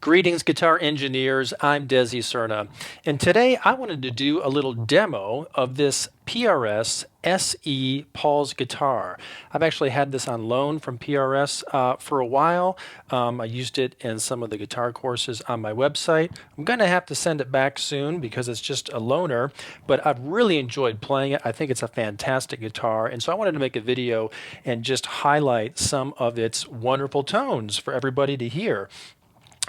Greetings, guitar engineers. I'm Desi Cerna, and today I wanted to do a little demo of this PRS SE Paul's guitar. I've actually had this on loan from PRS for a while. I used it in some of the guitar courses on my website. I'm going to have to send it back soon because it's just a loaner, but I've really enjoyed playing it. I think it's a fantastic guitar, and so I wanted to make a video and just highlight some of its wonderful tones for everybody to hear.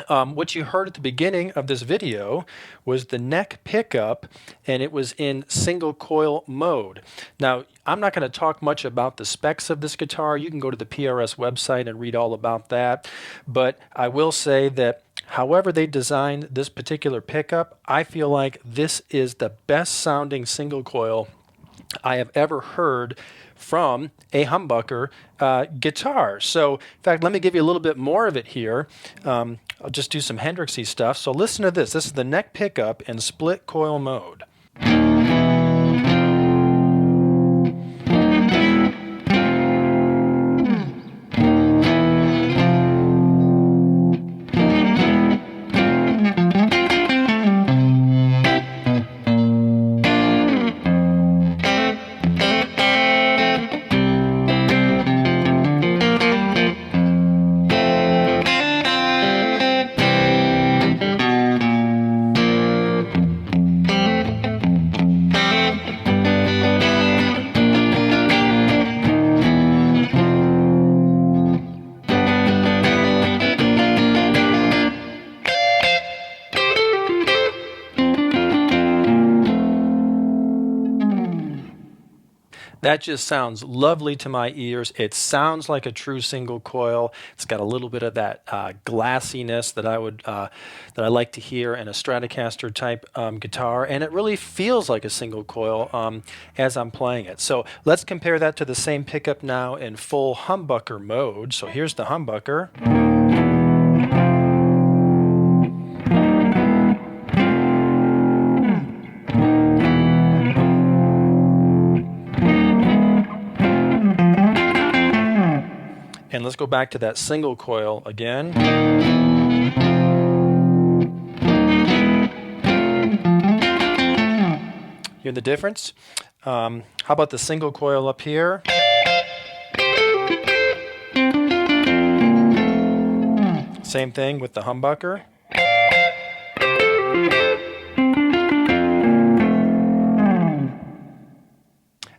What you heard at the beginning of this video was the neck pickup, and it was in single coil mode. Now, I'm not going to talk much about the specs of this guitar. You can go to the PRS website and read all about that. But I will say that however they designed this particular pickup, I feel like this is the best sounding single coil I have ever heard from a humbucker guitar. So, in fact, let me give you a little bit more of it here. I'll just do some Hendrixy stuff. So listen to this. This is the neck pickup in split coil mode. That just sounds lovely to my ears. It sounds like a true single coil. It's got a little bit of that glassiness that I like to hear in a Stratocaster type guitar, and it really feels like a single coil as I'm playing it. So let's compare that to the same pickup now in full humbucker mode. So here's the humbucker. And let's go back to that single coil again. Hear the difference? How about the single coil up here? Same thing with the humbucker.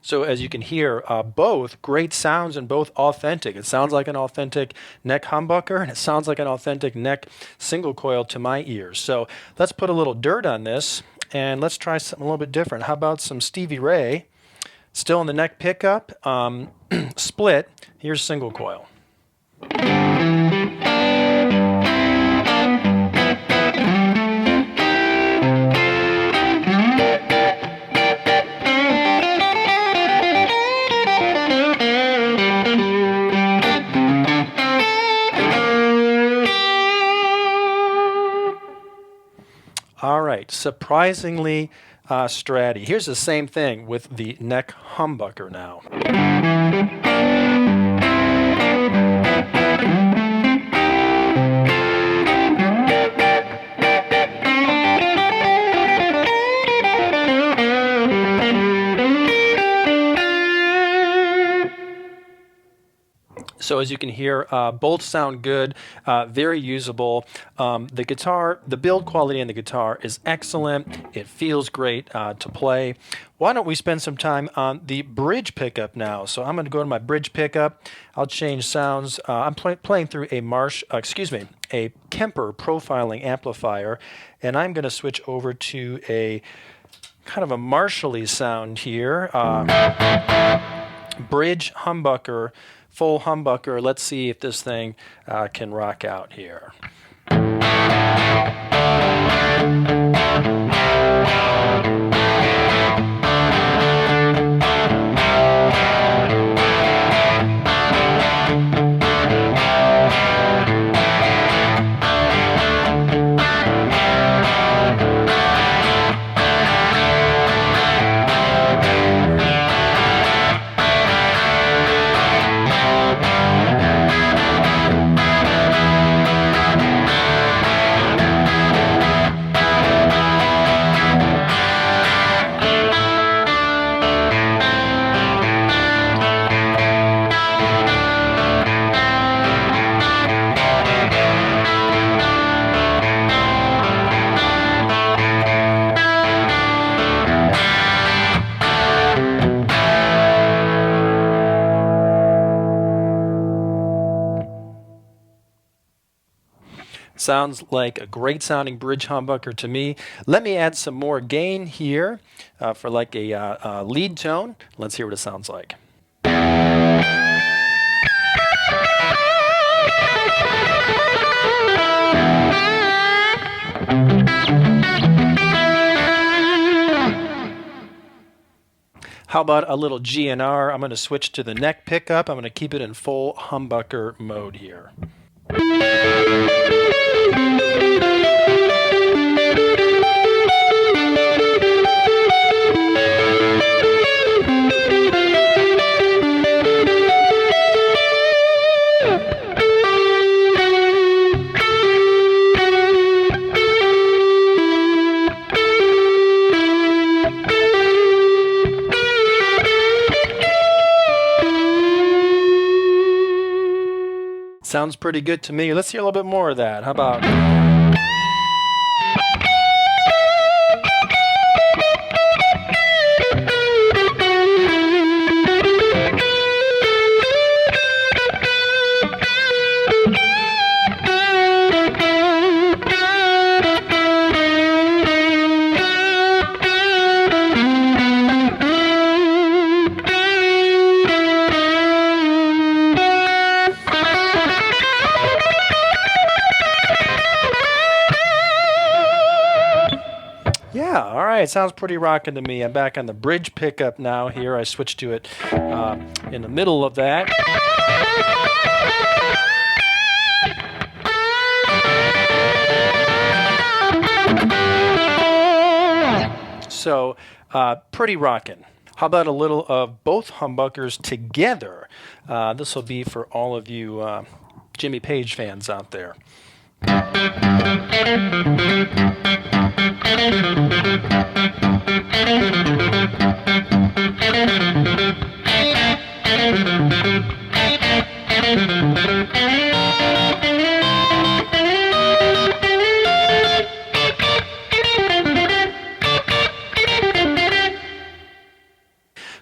So as you can hear, both great sounds and both authentic. It sounds like an authentic neck humbucker, and it sounds like an authentic neck single coil to my ears. So let's put a little dirt on this, and let's try something a little bit different. How about some Stevie Ray? Still in the neck pickup, split. Here's single coil. All right, surprisingly stratty. Here's the same thing with the neck humbucker now. So as you can hear, both sound good, very usable. The guitar, the build quality in the guitar is excellent. It feels great to play. Why don't we spend some time on the bridge pickup now? So I'm going to go to my bridge pickup. I'll change sounds. I'm playing through a a Kemper profiling amplifier, and I'm going to switch over to a kind of a Marshall-y sound here. Bridge humbucker. Full humbucker. Let's see if this thing can rock out here. Sounds like a great sounding bridge humbucker to me. Let me add some more gain here for like a lead tone. Let's hear what it sounds like. How about a little GNR? I'm going to switch to the neck pickup. I'm going to keep it in full humbucker mode here. Sounds pretty good to me. Let's hear a little bit more of that. How about... Yeah, all right, sounds pretty rocking to me. I'm back on the bridge pickup now here. I switched to it in the middle of that. So, pretty rocking. How about a little of both humbuckers together? This will be for all of you Jimmy Page fans out there.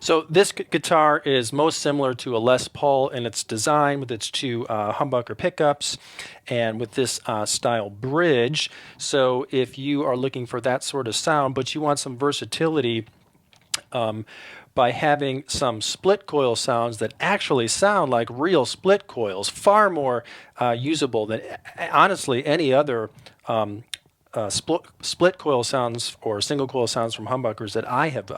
So this guitar is most similar to a Les Paul in its design with its two humbucker pickups and with this style bridge. So if you are looking for that sort of sound, but you want some versatility by having some split coil sounds that actually sound like real split coils, far more usable than honestly any other split coil sounds or single coil sounds from humbuckers that I have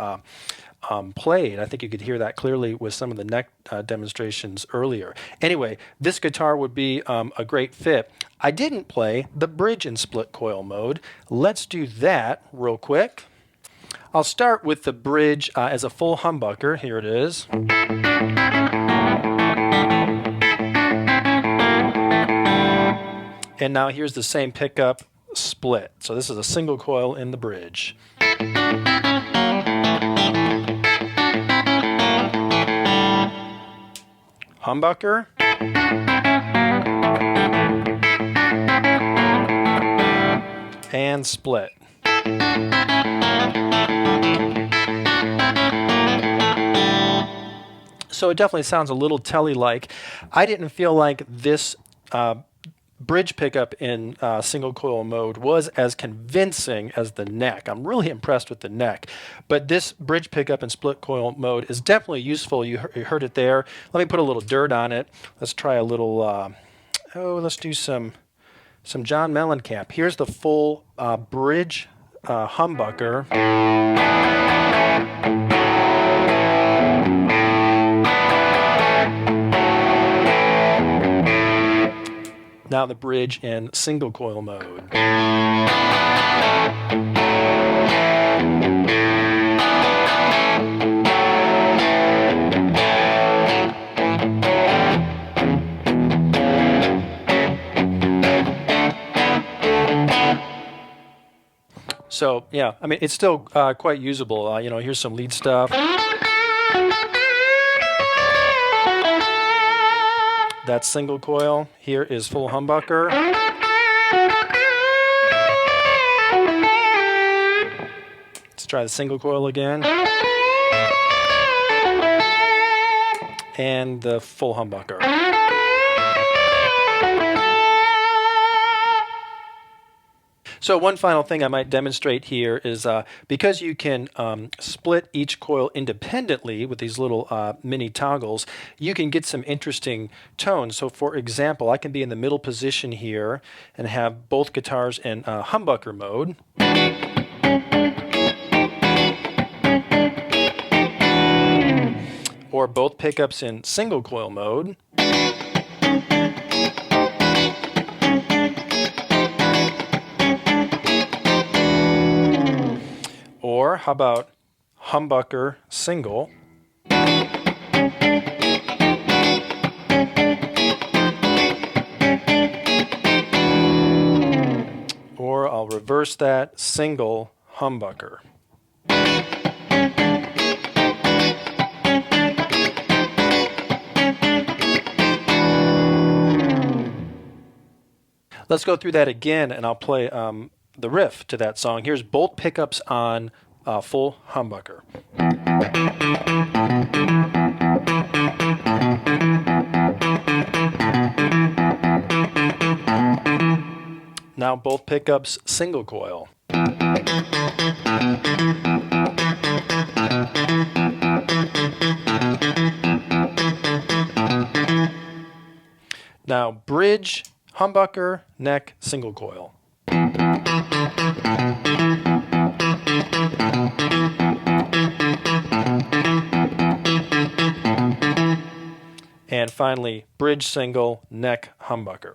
played. I think you could hear that clearly with some of the neck demonstrations earlier. Anyway, this guitar would be a great fit. I didn't play the bridge in split coil mode. Let's do that real quick. I'll start with the bridge as a full humbucker. Here it is. And now here's the same pickup split. So this is a single coil in the bridge. Humbucker. And split. So it definitely sounds a little telly-like. I didn't feel like this bridge pickup in single coil mode was as convincing as the neck. I'm really impressed with the neck. But this bridge pickup in split coil mode is definitely useful. You heard it there. Let me put a little dirt on it. Let's try a little, let's do some John Mellencamp. Here's the full bridge humbucker. Now the bridge in single coil mode. So yeah, I mean, it's still quite usable. You know, here's some lead stuff. That's single coil. Here is full humbucker. Let's try the single coil again. And the full humbucker. So one final thing I might demonstrate here is because you can split each coil independently with these little mini toggles, you can get some interesting tones. So for example, I can be in the middle position here and have both guitars in humbucker mode. Or both pickups in single coil mode. Or how about humbucker single? Or I'll reverse that, single humbucker. Let's go through that again, and I'll play the riff to that song. Here's both pickups on full humbucker. Now both pickups single coil. Now bridge, humbucker, neck, single coil. And finally, bridge single, neck, humbucker.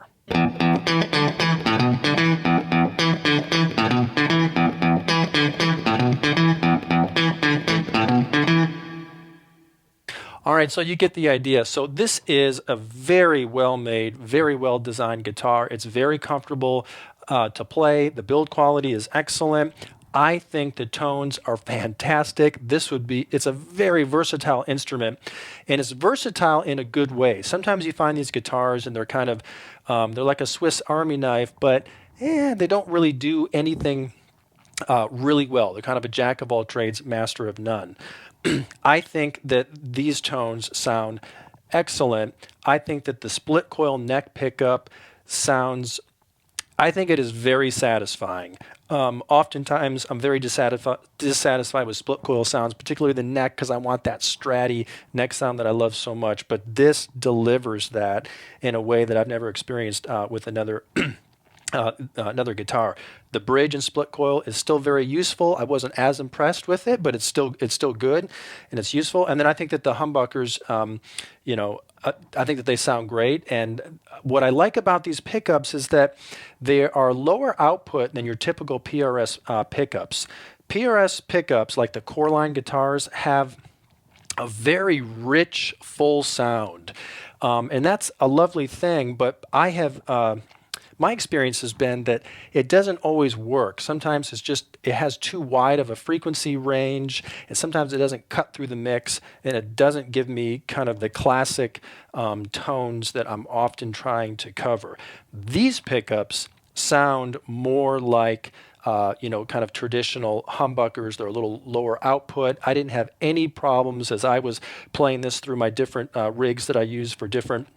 All right, so you get the idea. So this is a very well-made, very well-designed guitar. It's very comfortable to play. The build quality is excellent. I think the tones are fantastic. It's a very versatile instrument, and it's versatile in a good way. Sometimes you find these guitars and they're kind of, they're like a Swiss Army knife, but they don't really do anything really well. They're kind of a jack of all trades, master of none. I think that these tones sound excellent. I think that the split coil neck pickup sounds, I think it is very satisfying. Oftentimes, I'm very dissatisfied with split coil sounds, particularly the neck, because I want that stratty neck sound that I love so much. But this delivers that in a way that I've never experienced with another another guitar. The bridge and split coil is still very useful. I wasn't as impressed with it, but it's still good and it's useful. And then I think that the humbuckers, I think that they sound great. And what I like about these pickups is that they are lower output than your typical PRS pickups. PRS pickups, like the Coreline guitars, have a very rich, full sound. And that's a lovely thing, but I have my experience has been that it doesn't always work. Sometimes it has too wide of a frequency range, and sometimes it doesn't cut through the mix, and it doesn't give me kind of the classic tones that I'm often trying to cover. These pickups sound more like kind of traditional humbuckers. They're a little lower output. I didn't have any problems as I was playing this through my different rigs that I use for different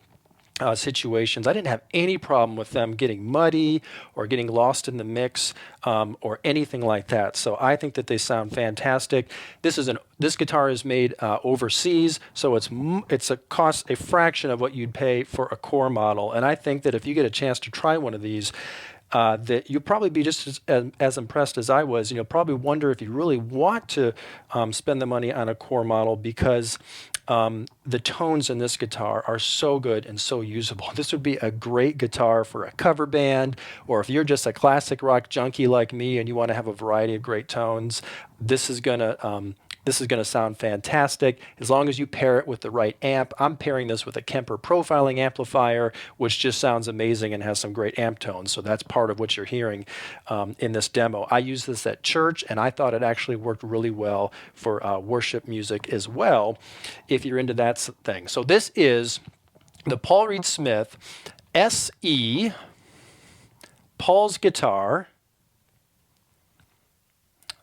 situations. I didn't have any problem with them getting muddy or getting lost in the mix or anything like that. So I think that they sound fantastic. This guitar is made overseas, so it's a fraction of what you'd pay for a core model. And I think that if you get a chance to try one of these, that you'll probably be just as impressed as I was. You'll probably wonder if you really want to spend the money on a core model because the tones in this guitar are so good and so usable. This would be a great guitar for a cover band, or if you're just a classic rock junkie like me and you want to have a variety of great tones, this is gonna sound fantastic as long as you pair it with the right amp. I'm pairing this with a Kemper profiling amplifier, which just sounds amazing and has some great amp tones. So that's part of what you're hearing in this demo. I used this at church, and I thought it actually worked really well for worship music as well, if you're into that thing. So this is the Paul Reed Smith SE Paul's guitar.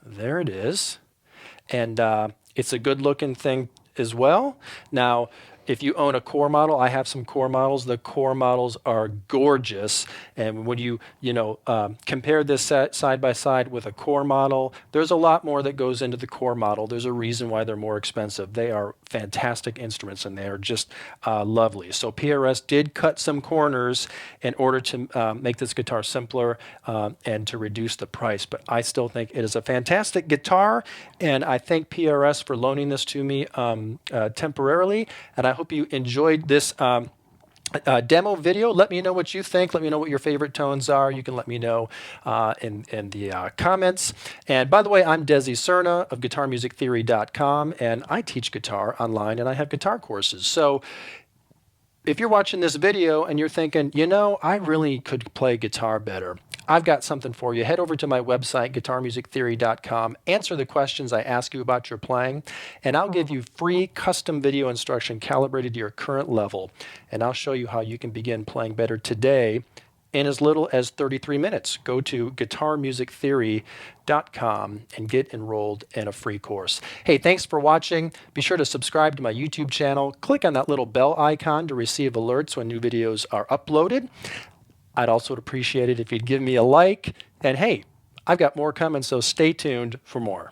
There it is. And it's a good looking thing as well. Now, If you own a core model, I have some core models. The core models are gorgeous, and when you compare this side by side with a core model, there's a lot more that goes into the core model. There's a reason why they're more expensive. They are fantastic instruments, and they are just lovely. So PRS did cut some corners in order to make this guitar simpler and to reduce the price, but I still think it is a fantastic guitar, and I thank PRS for loaning this to me temporarily, and I hope you enjoyed this demo video. Let me know what you think. Let me know what your favorite tones are. You can let me know in the comments. And by the way, I'm Desi Cerna of GuitarMusicTheory.com, and I teach guitar online, and I have guitar courses. So if you're watching this video and you're thinking, I really could play guitar better, I've got something for you. Head over to my website, GuitarMusicTheory.com, answer the questions I ask you about your playing, and I'll give you free custom video instruction calibrated to your current level, and I'll show you how you can begin playing better today in as little as 33 minutes. Go to GuitarMusicTheory.com and get enrolled in a free course. Hey, thanks for watching. Be sure to subscribe to my YouTube channel. Click on that little bell icon to receive alerts when new videos are uploaded. I'd also appreciate it if you'd give me a like. And hey, I've got more coming, so stay tuned for more.